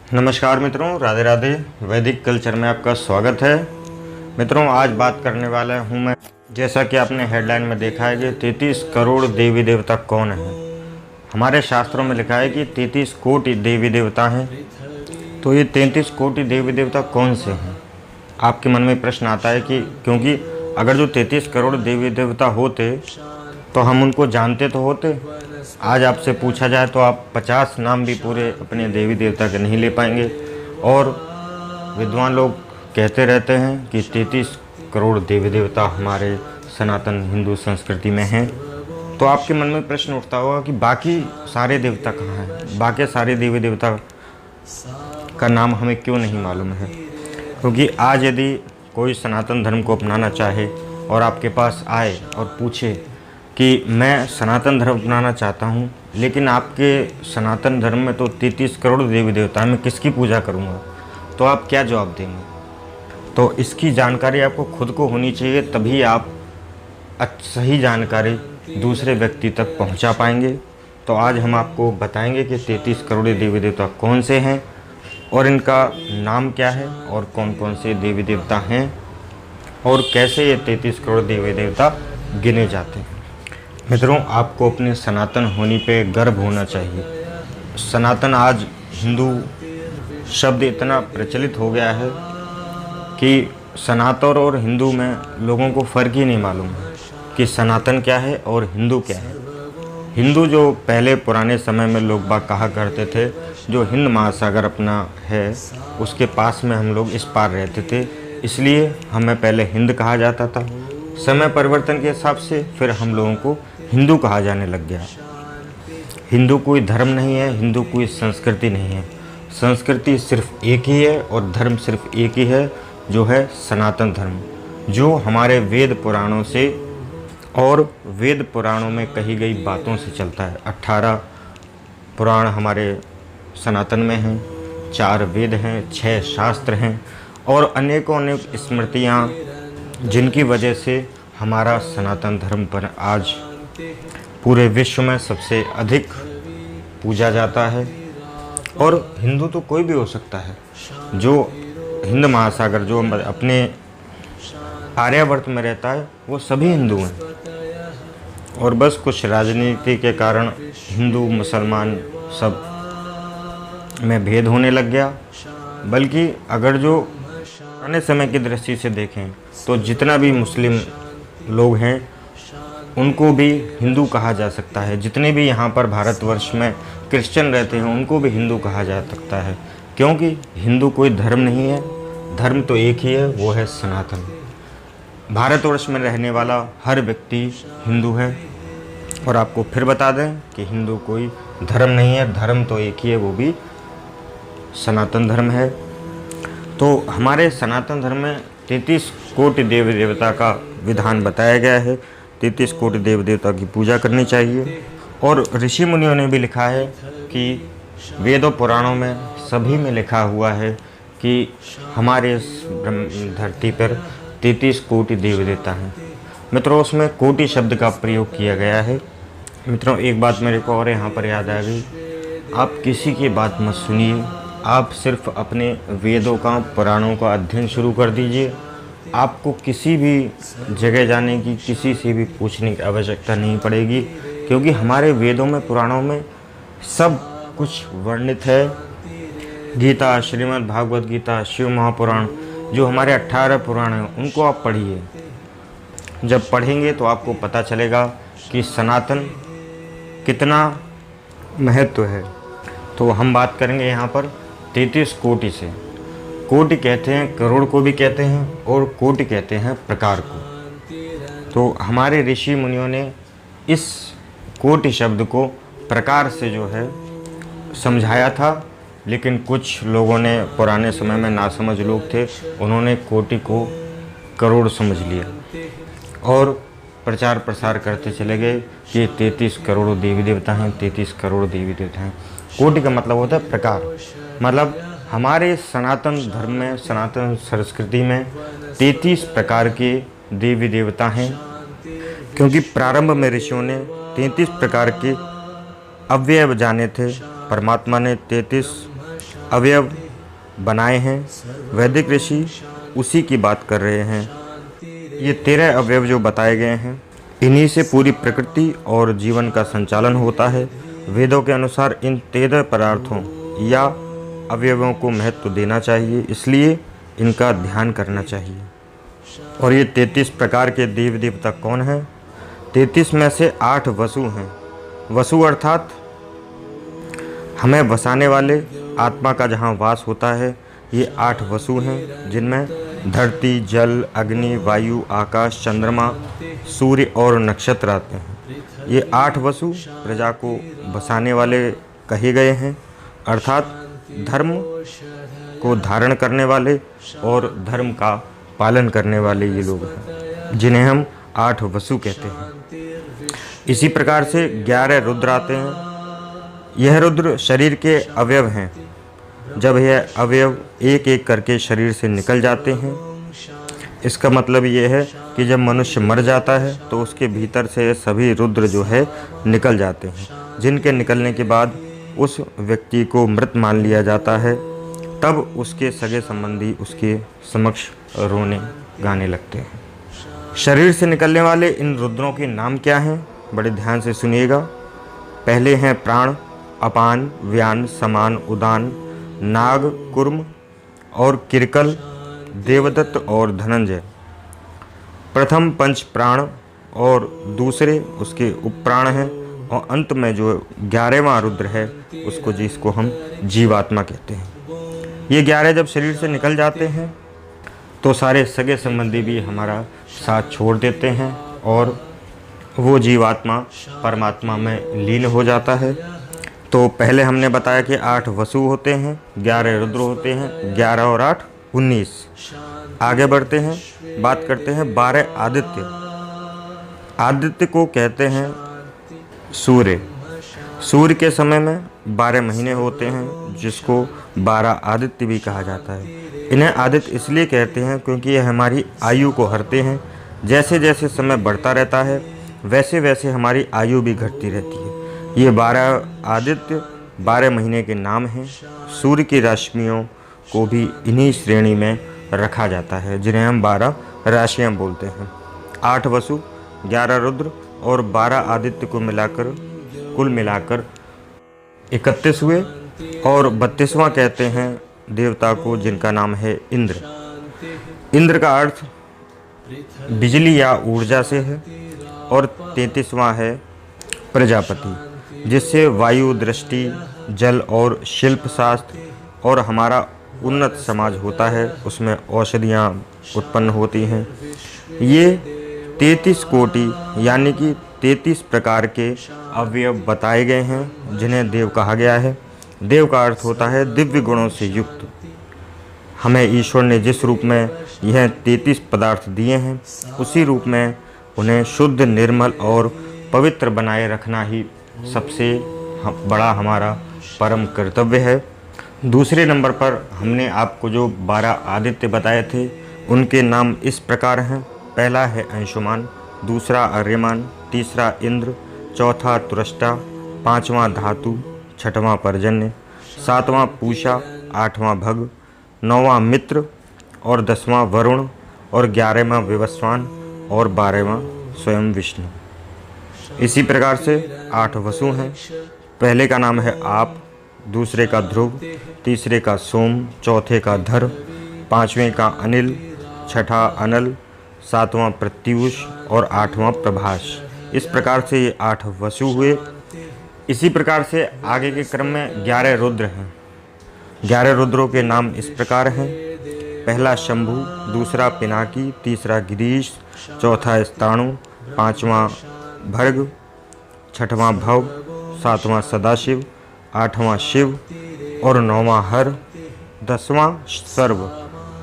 नमस्कार मित्रों, राधे राधे। वैदिक कल्चर में आपका स्वागत है। मित्रों, आज बात करने वाला हूँ मैं, जैसा कि आपने हेडलाइन में देखा है कि 33 करोड़ देवी देवता कौन है। हमारे शास्त्रों में लिखा है कि 33 कोटि देवी देवता हैं। तो ये 33 कोटि देवी देवता कौन से हैं? आपके मन में प्रश्न आता है कि क्योंकि अगर जो 33 करोड़ देवी देवता होते तो हम उनको जानते तो होते। आज आपसे पूछा जाए तो आप 50 नाम भी पूरे अपने देवी देवता के नहीं ले पाएंगे। और विद्वान लोग कहते रहते हैं कि 33 करोड़ देवी देवता हमारे सनातन हिंदू संस्कृति में हैं। तो आपके मन में प्रश्न उठता होगा कि बाकी सारे देवता कहाँ हैं, बाकी सारे देवी देवता का नाम हमें क्यों नहीं मालूम है। क्योंकि आज यदि कोई सनातन धर्म को अपनाना चाहे और आपके पास आए और पूछे कि मैं सनातन धर्म अपनाना चाहता हूँ, लेकिन आपके सनातन धर्म में तो 33 करोड़ देवी देवता हैं, मैं किसकी पूजा करूँगा, तो आप क्या जवाब देंगे? तो इसकी जानकारी आपको खुद को होनी चाहिए, तभी आप सही जानकारी दूसरे व्यक्ति तक पहुँचा पाएंगे। तो आज हम आपको बताएंगे कि 33 करोड़ देवी देवता कौन से हैं और इनका नाम क्या है और कौन कौन से देवी देवता हैं और कैसे ये 33 करोड़ देवी देवता गिने जाते हैं। मित्रों, आपको अपने सनातन होने पे गर्व होना चाहिए। सनातन आज हिंदू शब्द इतना प्रचलित हो गया है कि सनातन और हिंदू में लोगों को फ़र्क ही नहीं मालूम है कि सनातन क्या है और हिंदू क्या है। हिंदू जो पहले पुराने समय में लोग बाग कहा करते थे, जो हिंद महासागर अपना है उसके पास में हम लोग इस पार रहते थे, इसलिए हमें पहले हिंद कहा जाता था। समय परिवर्तन के हिसाब से फिर हम लोगों को हिंदू कहा जाने लग गया। हिंदू कोई धर्म नहीं है, हिंदू कोई संस्कृति नहीं है। संस्कृति सिर्फ एक ही है और धर्म सिर्फ एक ही है, जो है सनातन धर्म, जो हमारे वेद पुराणों से और वेद पुराणों में कही गई बातों से चलता है। 18 पुराण हमारे सनातन में हैं, 4 वेद हैं, 6 शास्त्र हैं और अनेकों अनेक स्मृतियाँ, जिनकी वजह से हमारा सनातन धर्म पर आज पूरे विश्व में सबसे अधिक पूजा जाता है। और हिंदू तो कोई भी हो सकता है, जो हिंद महासागर जो अपने आर्यावर्त में रहता है वो सभी हिंदू हैं। और बस कुछ राजनीति के कारण हिंदू मुसलमान सब में भेद होने लग गया। बल्कि अगर जो पुराने समय की दृष्टि से देखें तो जितना भी मुस्लिम लोग हैं उनको भी हिंदू कहा जा सकता है। जितने भी यहाँ पर भारतवर्ष में क्रिश्चियन रहते हैं उनको भी हिंदू कहा जा सकता है, क्योंकि हिंदू कोई धर्म नहीं है, धर्म तो एक ही है, वो है सनातन। भारतवर्ष में रहने वाला हर व्यक्ति हिंदू है। और आपको फिर बता दें कि हिंदू कोई धर्म नहीं है, धर्म तो एक ही है, वो भी सनातन धर्म है। तो हमारे सनातन धर्म में 33 कोटि देवी देवता का विधान बताया गया है। 33 कोटि देवी देवता की पूजा करनी चाहिए। और ऋषि मुनियों ने भी लिखा है कि वेदों पुराणों में सभी में लिखा हुआ है कि हमारे इस धरती पर 33 कोटि देवी देवता हैं। मित्रों, उसमें कोटि शब्द का प्रयोग किया गया है। मित्रों, एक बात मेरे को और यहाँ पर याद आ गई, आप किसी की बात मत सुनिए, आप सिर्फ अपने वेदों का पुराणों का अध्ययन शुरू कर दीजिए। आपको किसी भी जगह जाने की, किसी से भी पूछने की आवश्यकता नहीं पड़ेगी, क्योंकि हमारे वेदों में पुराणों में सब कुछ वर्णित है। गीता, श्रीमद् भागवत गीता, शिव महापुराण, जो हमारे 18 पुराण हैं उनको आप पढ़िए। जब पढ़ेंगे तो आपको पता चलेगा कि सनातन कितना महत्व है। तो हम बात करेंगे यहाँ पर 33 कोटि से। कोटि कहते हैं करोड़ को भी कहते हैं और कोटि कहते हैं प्रकार को। तो हमारे ऋषि मुनियों ने इस कोटि शब्द को प्रकार से जो है समझाया था, लेकिन कुछ लोगों ने, पुराने समय में नासमझ लोग थे, उन्होंने कोटि को करोड़ समझ लिया और प्रचार प्रसार करते चले गए कि 33 करोड़ देवी देवता हैं, 33 करोड़ देवी देवता हैं। कोटि का मतलब होता है प्रकार, मतलब हमारे सनातन धर्म में, सनातन संस्कृति में 33 प्रकार के देवी देवता हैं, क्योंकि प्रारंभ में ऋषियों ने 33 प्रकार के अव्यय जाने थे। परमात्मा ने 33 अवयव बनाए हैं, वैदिक ऋषि उसी की बात कर रहे हैं। ये 13 अवयव जो बताए गए हैं, इन्हीं से पूरी प्रकृति और जीवन का संचालन होता है। वेदों के अनुसार इन 13 पदार्थों या अवयवों को महत्व देना चाहिए, इसलिए इनका ध्यान करना चाहिए। और ये 33 प्रकार के देव देवता कौन हैं? 33 में से 8 वसु हैं। वसु अर्थात हमें बसाने वाले, आत्मा का जहाँ वास होता है। ये 8 वसु हैं, जिनमें धरती, जल, अग्नि, वायु, आकाश, चंद्रमा, सूर्य और नक्षत्र आते हैं। ये 8 वसु प्रजा को बसाने वाले कहे गए हैं, अर्थात धर्म को धारण करने वाले और धर्म का पालन करने वाले ये लोग हैं, जिन्हें हम 8 वसु कहते हैं। इसी प्रकार से 11 रुद्र आते हैं। यह रुद्र शरीर के अवयव हैं। जब यह अवयव एक एक करके शरीर से निकल जाते हैं, इसका मतलब ये है कि जब मनुष्य मर जाता है तो उसके भीतर से सभी रुद्र जो है निकल जाते हैं, जिनके निकलने के बाद उस व्यक्ति को मृत मान लिया जाता है। तब उसके सगे संबंधी उसके समक्ष रोने गाने लगते हैं। शरीर से निकलने वाले इन रुद्रों के नाम क्या हैं? बड़े ध्यान से सुनिएगा। पहले हैं प्राण, अपान, व्यान, समान, उदान, नाग, कुर्म और किरकल, देवदत्त और धनंजय। प्रथम पंच प्राण और दूसरे उसके उपप्राण हैं, और अंत में जो 11वां रुद्र है उसको जिसको हम जीवात्मा कहते हैं। ये 11 जब शरीर से निकल जाते हैं तो सारे सगे संबंधी भी हमारा साथ छोड़ देते हैं और वो जीवात्मा परमात्मा में लीन हो जाता है। तो पहले हमने बताया कि 8 वसु होते हैं, 11 रुद्र होते हैं, 11 और 8 19। आगे बढ़ते हैं, बात करते हैं 12 आदित्य। आदित्य को कहते हैं सूर्य। सूर्य के समय में 12 महीने होते हैं, जिसको 12 आदित्य भी कहा जाता है। इन्हें आदित्य इसलिए कहते हैं क्योंकि ये हमारी आयु को हरते हैं। जैसे जैसे समय बढ़ता रहता है वैसे वैसे हमारी आयु भी घटती रहती है। ये 12 आदित्य 12 महीने के नाम हैं। सूर्य की रश्मियों को भी इन्हीं श्रेणी में रखा जाता है, जिन्हें हम 12 राशियाँ बोलते हैं। 8 वसु, 11 रुद्र और 12 आदित्य को मिलाकर कुल मिलाकर 31 हुए। और 32वां कहते हैं देवता को, जिनका नाम है इंद्र। इंद्र का अर्थ बिजली या ऊर्जा से है। और 33वां है प्रजापति, जिससे वायु, दृष्टि, जल और शिल्प शास्त्र और हमारा उन्नत समाज होता है, उसमें औषधियाँ उत्पन्न होती हैं। ये 33 कोटि यानी कि 33 प्रकार के अवयव बताए गए हैं, जिन्हें देव कहा गया है। देव का अर्थ होता है दिव्य गुणों से युक्त। हमें ईश्वर ने जिस रूप में यह 33 पदार्थ दिए हैं, उसी रूप में उन्हें शुद्ध, निर्मल और पवित्र बनाए रखना ही सबसे बड़ा हमारा परम कर्तव्य है। दूसरे नंबर पर हमने आपको जो 12 आदित्य बताए थे, उनके नाम इस प्रकार हैं। पहला है अंशुमान, दूसरा आर्यमान, तीसरा इंद्र, चौथा तुरष्टा, 5वां धातु, 6वां पर्जन्य, 7वां पूषा, 8वां भग, 9वां मित्र और 10वां वरुण और 11वां विवस्वान और 12वां स्वयं विष्णु। इसी प्रकार से 8 वसु हैं। पहले का नाम है आप, दूसरे का ध्रुव, तीसरे का सोम, चौथे का धर, 5वें का अनिल, 6ठा अनल, 7वां प्रत्यूष और 8वां प्रभास। इस प्रकार से ये 8 वसु हुए। इसी प्रकार से आगे के क्रम में 11 रुद्र हैं। 11 रुद्रों के नाम इस प्रकार हैं। पहला शंभु, दूसरा पिनाकी, तीसरा गिरीश, चौथा स्थाणु, 5वां भर्ग, 6वां भव, 7वां सदाशिव, 8वां शिव और 9वां हर, 10वां सर्व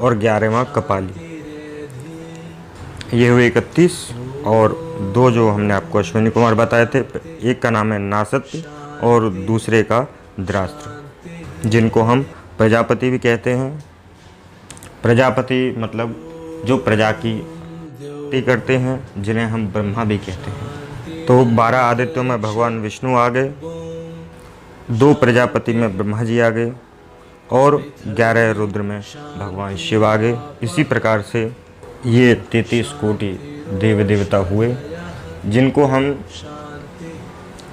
और 11वां कपाली। ये हुए 31। और 2 जो हमने आपको अश्विनी कुमार बताए थे, एक का नाम है नासत्य और दूसरे का द्रास्त्र, जिनको हम प्रजापति भी कहते हैं। प्रजापति मतलब जो प्रजा की करते हैं, जिन्हें हम ब्रह्मा भी कहते हैं। तो 12 आदित्यों में भगवान विष्णु आ गए, 2 प्रजापति में ब्रह्मा जी आ गए और 11 रुद्र में भगवान शिव आ गए। इसी प्रकार से ये 33 कोटि देवी देवता हुए, जिनको हम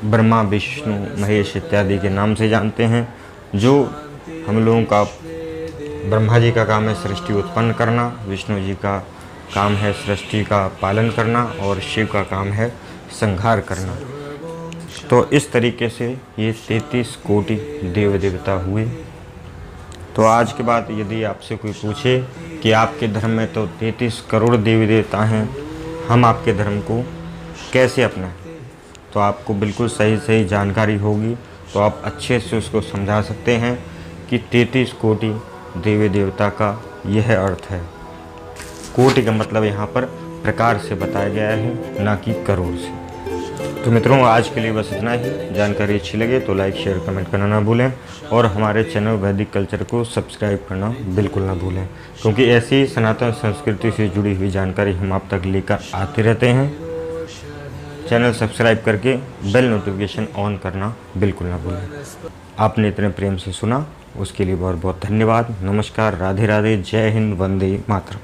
ब्रह्मा विष्णु महेश इत्यादि के नाम से जानते हैं। जो हम लोगों का, ब्रह्मा जी का काम है सृष्टि उत्पन्न करना, विष्णु जी का काम है सृष्टि का पालन करना और शिव का काम है संहार करना। तो इस तरीके से ये 33 कोटि देव देवता हुए। तो आज के बाद यदि आपसे कोई पूछे कि आपके धर्म में तो 33 करोड़ देवी देवता हैं, हम आपके धर्म को कैसे अपनाएं, तो आपको बिल्कुल सही जानकारी होगी। तो आप अच्छे से उसको समझा सकते हैं कि 33 कोटि देवी देवता का यह अर्थ है। कोटि का मतलब यहाँ पर प्रकार से बताया गया है, ना कि करोड़ से। तो मित्रों, आज के लिए बस इतना ही। जानकारी अच्छी लगे तो लाइक शेयर कमेंट करना ना भूलें और हमारे चैनल वैदिक कल्चर को सब्सक्राइब करना बिल्कुल ना भूलें, क्योंकि ऐसी सनातन संस्कृति से जुड़ी हुई जानकारी हम आप तक लेकर आते रहते हैं। चैनल सब्सक्राइब करके बेल नोटिफिकेशन ऑन करना बिल्कुल ना भूलें। आपने इतने प्रेम से सुना उसके लिए बहुत बहुत धन्यवाद। नमस्कार, राधे राधे, जय हिंद, वंदे मातरम।